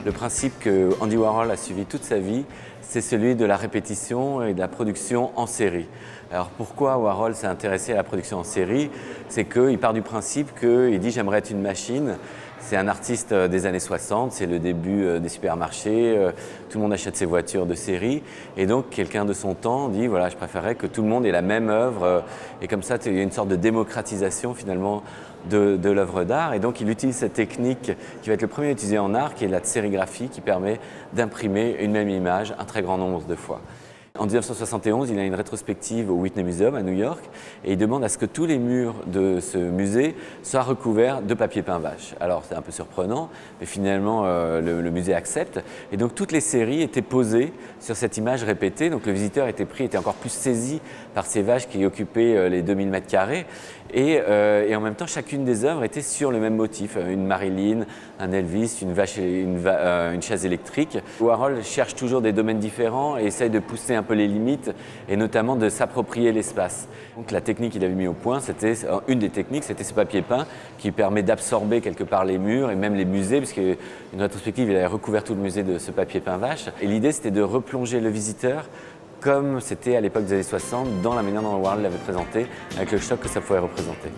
Le principe que Andy Warhol a suivi toute sa vie, c'est celui de la répétition et de la production en série. Alors pourquoi Warhol s'est intéressé à la production en série? C'est qu'il part du principe qu'il dit « j'aimerais être une machine ». C'est un artiste des années 60, c'est le début des supermarchés, tout le monde achète ses voitures de série. Et donc quelqu'un de son temps dit « voilà, je préférerais que tout le monde ait la même œuvre ». Et comme ça, il y a une sorte de démocratisation finalement de l'œuvre d'art. Et donc il utilise cette technique qui va être le premier utilisé en art, qui est la sérigraphie, qui permet d'imprimer une même image un très grand nombre de fois. En 1971, il a une rétrospective au Whitney Museum à New York et il demande à ce que tous les murs de ce musée soient recouverts de papier peint vache. Alors c'est un peu surprenant, mais finalement le musée accepte. Et donc toutes les séries étaient posées sur cette image répétée. Donc le visiteur était encore plus saisi par ces vaches qui occupaient les 2000 mètres carrés. Et en même temps, chacune des œuvres était sur le même motif. Une Marilyn, un Elvis, une vache et une chaise électrique. Warhol cherche toujours des domaines différents et essaye de pousser un peu les limites et notamment de s'approprier l'espace. Donc la technique qu'il avait mis au point, une des techniques, c'était ce papier peint qui permet d'absorber quelque part les murs et même les musées, puisque une rétrospective, il avait recouvert tout le musée de ce papier peint vache. Et l'idée, c'était de replonger le visiteur comme c'était à l'époque des années 60, dans la manière dont Warhol l'avait présenté, avec le choc que ça pouvait représenter.